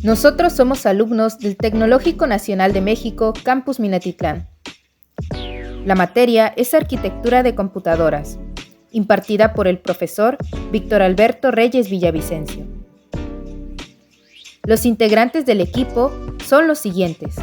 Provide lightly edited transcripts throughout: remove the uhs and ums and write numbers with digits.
Nosotros somos alumnos del Tecnológico Nacional de México, Campus Minatitlán. La materia es Arquitectura de Computadoras, impartida por el profesor Víctor Alberto Reyes Villavicencio. Los integrantes del equipo son los siguientes.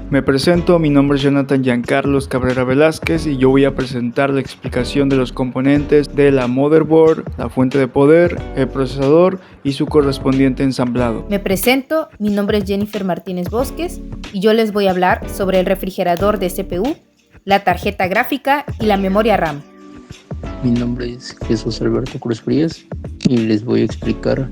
Me presento, mi nombre es Jonathan Giancarlos Cabrera Velázquez y yo voy a presentar la explicación de los componentes de la motherboard, la fuente de poder, el procesador y su correspondiente ensamblado. Me presento, mi nombre es Jennifer Martínez Bosques y yo les voy a hablar sobre el refrigerador de CPU, la tarjeta gráfica y la memoria RAM. Mi nombre es Jesús Alberto Cruz Frías y les voy a explicar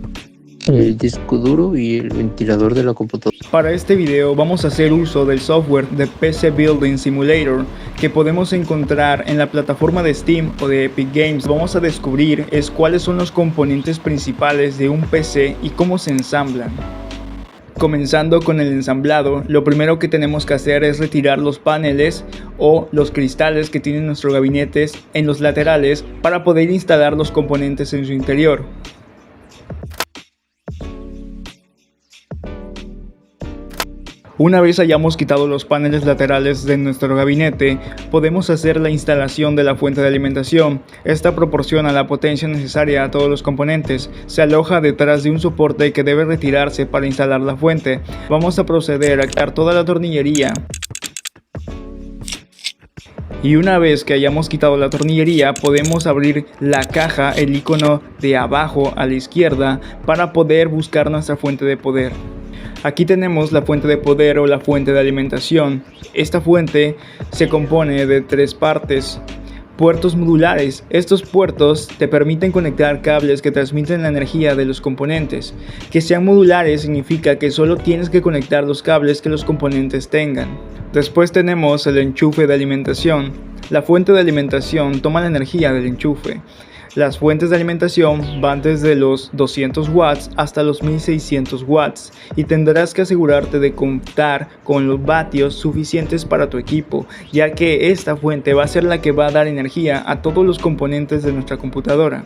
el disco duro y el ventilador de la computadora. Para este video vamos a hacer uso del software de PC Building Simulator que podemos encontrar en la plataforma de Steam o de Epic Games. Vamos a descubrir cuáles son los componentes principales de un PC y cómo se ensamblan. Comenzando con el ensamblado, lo primero que tenemos que hacer es retirar los paneles o los cristales que tienen nuestros gabinetes en los laterales para poder instalar los componentes en su interior. Una vez hayamos quitado los paneles laterales de nuestro gabinete, podemos hacer la instalación de la fuente de alimentación. Esta proporciona la potencia necesaria a todos los componentes. Se aloja detrás de un soporte que debe retirarse para instalar la fuente. Vamos a proceder a quitar toda la tornillería. Y una vez que hayamos quitado la tornillería, podemos abrir la caja, el icono de abajo a la izquierda, para poder buscar nuestra fuente de poder. Aquí tenemos la fuente de poder o la fuente de alimentación. Esta fuente se compone de tres partes. Puertos modulares. Estos puertos te permiten conectar cables que transmiten la energía de los componentes. Que sean modulares significa que solo tienes que conectar los cables que los componentes tengan. Después tenemos el enchufe de alimentación. La fuente de alimentación toma la energía del enchufe. Las fuentes de alimentación van desde los 200 watts hasta los 1600 watts y tendrás que asegurarte de contar con los vatios suficientes para tu equipo, ya que esta fuente va a ser la que va a dar energía a todos los componentes de nuestra computadora.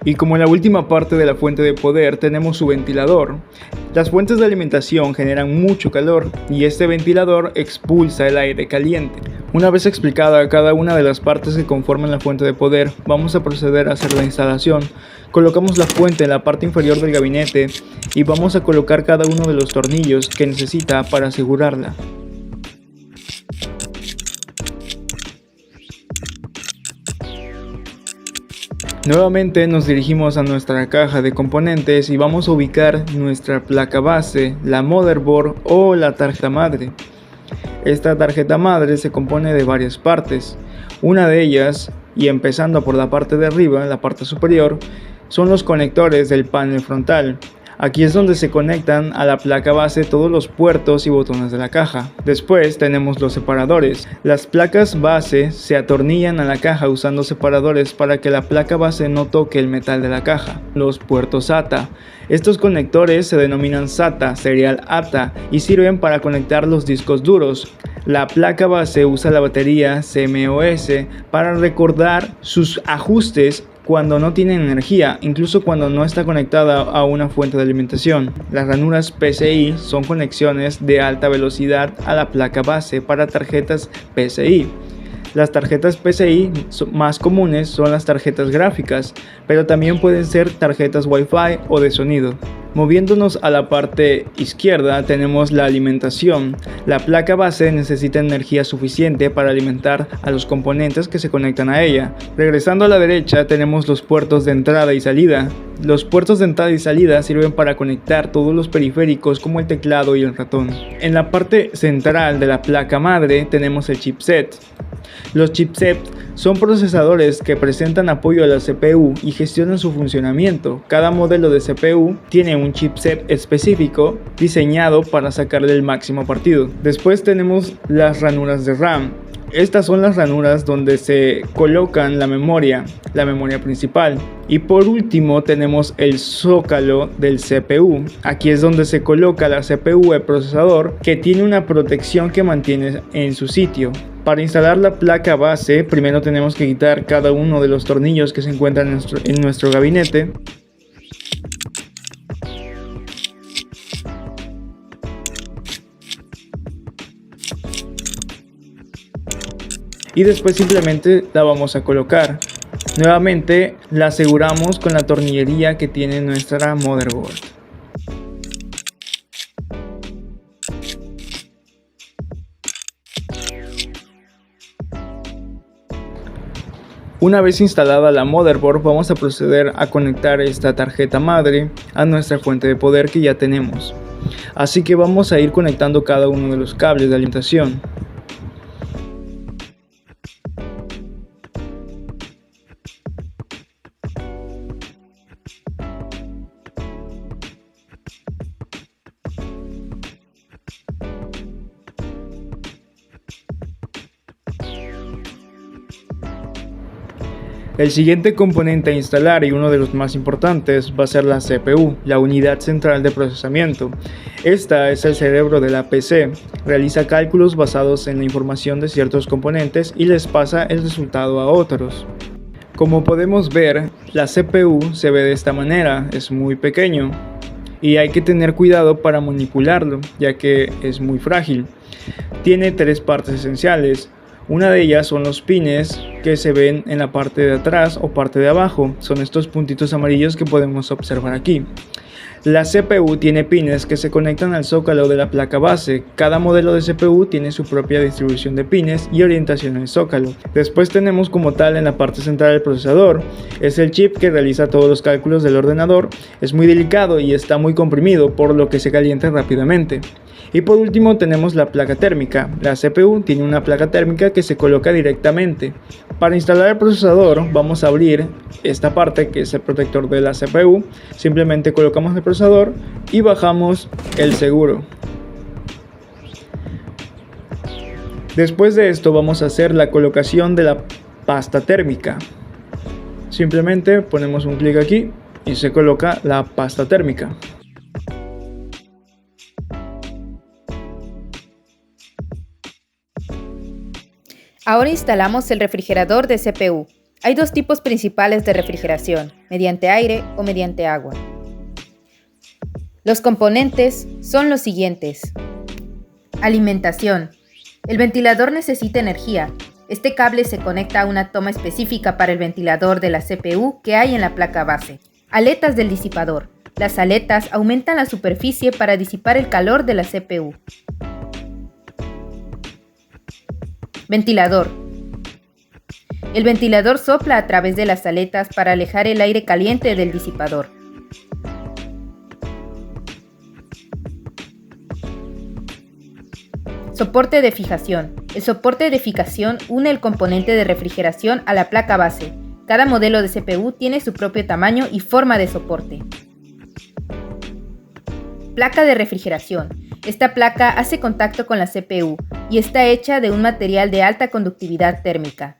Y como en la última parte de la fuente de poder tenemos su ventilador. Las fuentes de alimentación generan mucho calor y este ventilador expulsa el aire caliente. Una vez explicada cada una de las partes que conforman la fuente de poder, vamos a proceder a hacer la instalación. Colocamos la fuente en la parte inferior del gabinete y vamos a colocar cada uno de los tornillos que necesita para asegurarla. Nuevamente nos dirigimos a nuestra caja de componentes y vamos a ubicar nuestra placa base, la motherboard o la tarjeta madre. Esta tarjeta madre se compone de varias partes. Una de ellas, y empezando por la parte de arriba, la parte superior, son los conectores del panel frontal. Aquí es donde se conectan a la placa base todos los puertos y botones de la caja. Después tenemos los separadores. Las placas base se atornillan a la caja usando separadores para que la placa base no toque el metal de la caja. Los puertos SATA. Estos conectores se denominan SATA, serial ATA, y sirven para conectar los discos duros. La placa base usa la batería CMOS para recordar sus ajustes cuando no tiene energía, incluso cuando no está conectada a una fuente de alimentación. Las ranuras PCI son conexiones de alta velocidad a la placa base para tarjetas PCI. Las tarjetas PCI más comunes son las tarjetas gráficas, pero también pueden ser tarjetas Wi-Fi o de sonido. Moviéndonos a la parte izquierda tenemos la alimentación. La placa base necesita energía suficiente para alimentar a los componentes que se conectan a ella. Regresando a la derecha tenemos los puertos de entrada y salida. Los puertos de entrada y salida sirven para conectar todos los periféricos como el teclado y el ratón. En la parte central de la placa madre tenemos el chipset. Los chipsets son procesadores que presentan apoyo a la CPU y gestionan su funcionamiento. Cada modelo de CPU tiene un chipset específico diseñado para sacarle el máximo partido. Después tenemos las ranuras de RAM. Estas son las ranuras donde se colocan la memoria principal. Y por último tenemos el zócalo del CPU. Aquí es donde se coloca la CPU, el procesador, que tiene una protección que mantiene en su sitio. Para instalar la placa base, primero tenemos que quitar cada uno de los tornillos que se encuentran en nuestro gabinete. y después simplemente la vamos a colocar. Nuevamente la aseguramos con la tornillería que tiene nuestra motherboard. Una vez instalada la motherboard, vamos a proceder a conectar esta tarjeta madre a nuestra fuente de poder que ya tenemos. Así que vamos a ir conectando cada uno de los cables de alimentación. El siguiente componente a instalar, y uno de los más importantes, va a ser la CPU, la unidad central de procesamiento. Esta es el cerebro de la PC, realiza cálculos basados en la información de ciertos componentes y les pasa el resultado a otros. Como podemos ver, la CPU se ve de esta manera, es muy pequeño y hay que tener cuidado para manipularlo, ya que es muy frágil. Tiene tres partes esenciales. Una de ellas son los pines que se ven en la parte de atrás o parte de abajo. Son estos puntitos amarillos que podemos observar aquí. La CPU tiene pines que se conectan al zócalo de la placa base. Cada modelo de CPU tiene su propia distribución de pines y orientación al zócalo. Después tenemos como tal en la parte central el procesador. Es el chip que realiza todos los cálculos del ordenador. Es muy delicado y está muy comprimido, por lo que se calienta rápidamente. Y por último tenemos la placa térmica. La CPU tiene una placa térmica que se coloca directamente. Para instalar el procesador vamos a abrir esta parte que es el protector de la CPU. Simplemente colocamos el procesador y bajamos el seguro. Después de esto vamos a hacer la colocación de la pasta térmica. Simplemente ponemos un clic aquí y se coloca la pasta térmica. Ahora instalamos el refrigerador de CPU. Hay dos tipos principales de refrigeración, mediante aire o mediante agua. Los componentes son los siguientes. Alimentación. El ventilador necesita energía. Este cable se conecta a una toma específica para el ventilador de la CPU que hay en la placa base. Aletas del disipador. Las aletas aumentan la superficie para disipar el calor de la CPU. Ventilador. El ventilador sopla a través de las aletas para alejar el aire caliente del disipador. Soporte de fijación. El soporte de fijación une el componente de refrigeración a la placa base. Cada modelo de CPU tiene su propio tamaño y forma de soporte. Placa de refrigeración. Esta placa hace contacto con la CPU y está hecha de un material de alta conductividad térmica.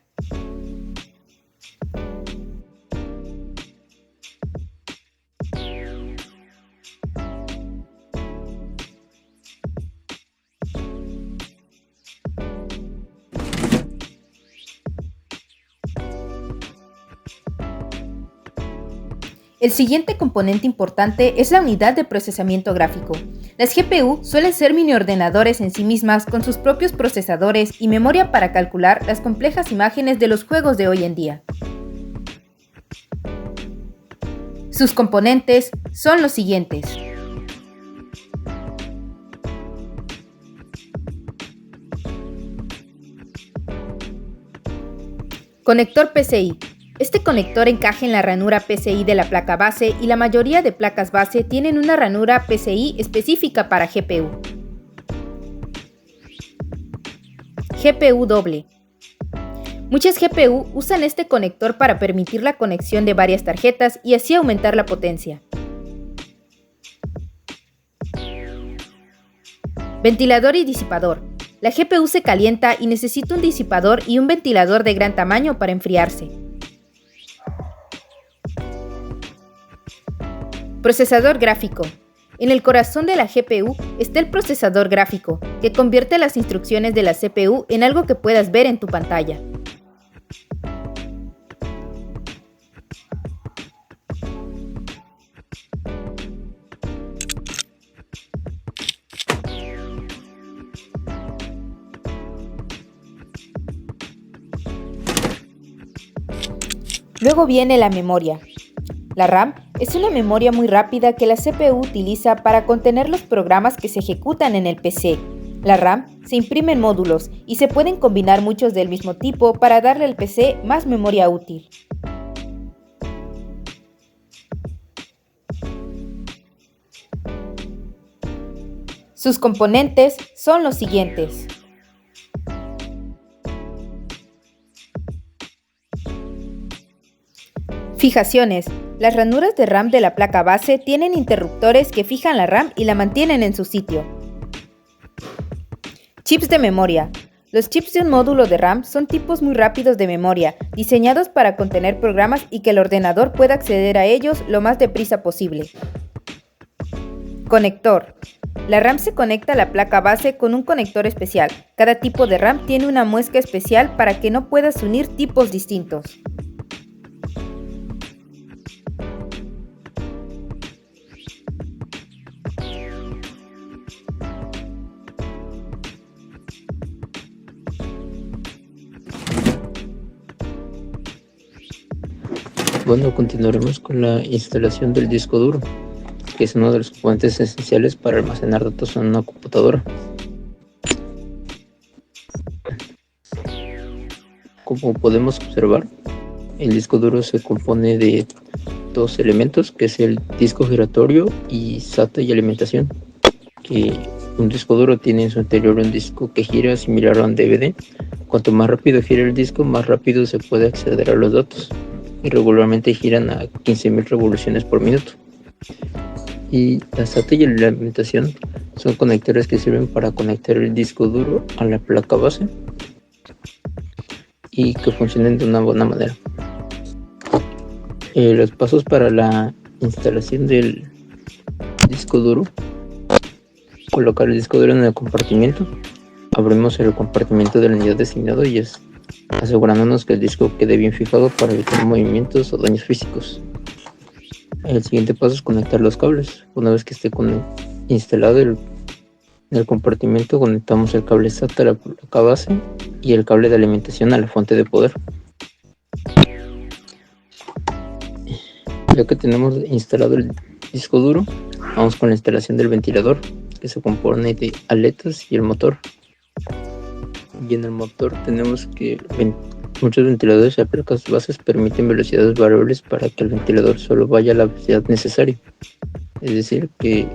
El siguiente componente importante es la unidad de procesamiento gráfico. Las GPU suelen ser mini ordenadores en sí mismas con sus propios procesadores y memoria para calcular las complejas imágenes de los juegos de hoy en día. Sus componentes son los siguientes. Conector PCI. Este conector encaja en la ranura PCI de la placa base y la mayoría de placas base tienen una ranura PCI específica para GPU. GPU doble. Muchas GPU usan este conector para permitir la conexión de varias tarjetas y así aumentar la potencia. Ventilador y disipador. La GPU se calienta y necesita un disipador y un ventilador de gran tamaño para enfriarse. Procesador gráfico. En el corazón de la GPU está el procesador gráfico, que convierte las instrucciones de la CPU en algo que puedas ver en tu pantalla. Luego viene la memoria. La RAM es una memoria muy rápida que la CPU utiliza para contener los programas que se ejecutan en el PC. La RAM se imprime en módulos y se pueden combinar muchos del mismo tipo para darle al PC más memoria útil. Sus componentes son los siguientes. Fijaciones. Las ranuras de RAM de la placa base tienen interruptores que fijan la RAM y la mantienen en su sitio. Chips de memoria. Los chips de un módulo de RAM son tipos muy rápidos de memoria, diseñados para contener programas y que el ordenador pueda acceder a ellos lo más deprisa posible. Conector. La RAM se conecta a la placa base con un conector especial. Cada tipo de RAM tiene una muesca especial para que no puedas unir tipos distintos. Bueno, continuaremos con la instalación del disco duro, que es uno de los componentes esenciales para almacenar datos en una computadora. Como podemos observar, el disco duro se compone de dos elementos, que es el disco giratorio y SATA y alimentación. Que un disco duro tiene en su interior un disco que gira similar a un DVD. Cuanto más rápido gira el disco, más rápido se puede acceder a los datos, y regularmente giran a 15.000 revoluciones por minuto. Y la SATA y la alimentación son conectores que sirven para conectar el disco duro a la placa base y que funcionen de una buena manera. Los pasos para la instalación del disco duro: colocar el disco duro en el compartimiento. Abrimos el compartimento de la unidad designado y asegurándonos que el disco quede bien fijado para evitar movimientos o daños físicos. El siguiente paso es conectar los cables. Una vez que esté instalado en el compartimento, conectamos el cable SATA a la placa base y el cable de alimentación a la fuente de poder. Ya que tenemos instalado el disco duro, vamos con la instalación del ventilador, que se compone de aletas y el motor. Y en el motor tenemos que muchos ventiladores a placas bases permiten velocidades variables para que el ventilador solo vaya a la velocidad necesaria, es decir, que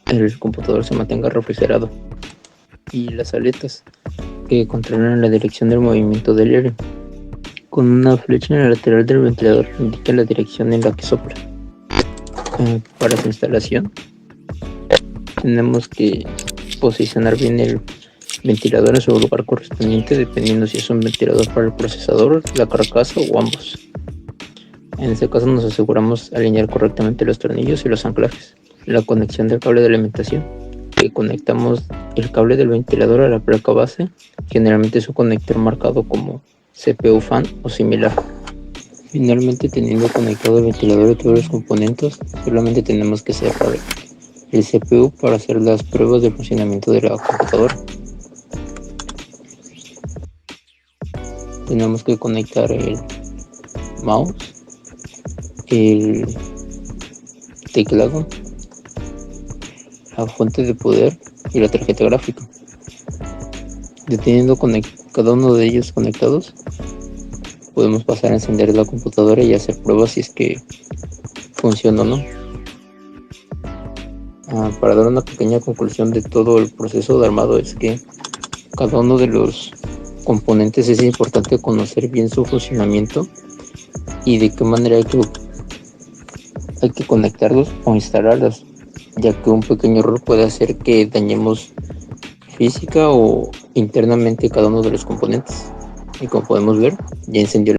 el computador se mantenga refrigerado. Y las aletas, que controlan la dirección del movimiento del aire. Con una flecha en la lateral del ventilador indica la dirección en la que sopla. Para su instalación tenemos que posicionar bien el ventilador en su lugar correspondiente, dependiendo si es un ventilador para el procesador, la carcasa o ambos. En este caso nos aseguramos alinear correctamente los tornillos y los anclajes. La conexión del cable de alimentación, que conectamos el cable del ventilador a la placa base, generalmente es un conector marcado como CPU fan o similar. Finalmente, teniendo conectado el ventilador y todos los componentes, solamente tenemos que cerrar el CPU para hacer las pruebas de funcionamiento de la computadora. Tenemos que conectar el mouse, el teclado, la fuente de poder y la tarjeta gráfica. Teniendo cada uno de ellos conectados, podemos pasar a encender la computadora y hacer pruebas si es que funciona o no. Para dar una pequeña conclusión de todo el proceso de armado, es que cada uno de los componentes es importante conocer bien su funcionamiento y de qué manera hay que conectarlos o instalarlos, ya que un pequeño error puede hacer que dañemos física o internamente cada uno de los componentes. Y como podemos ver, ya encendió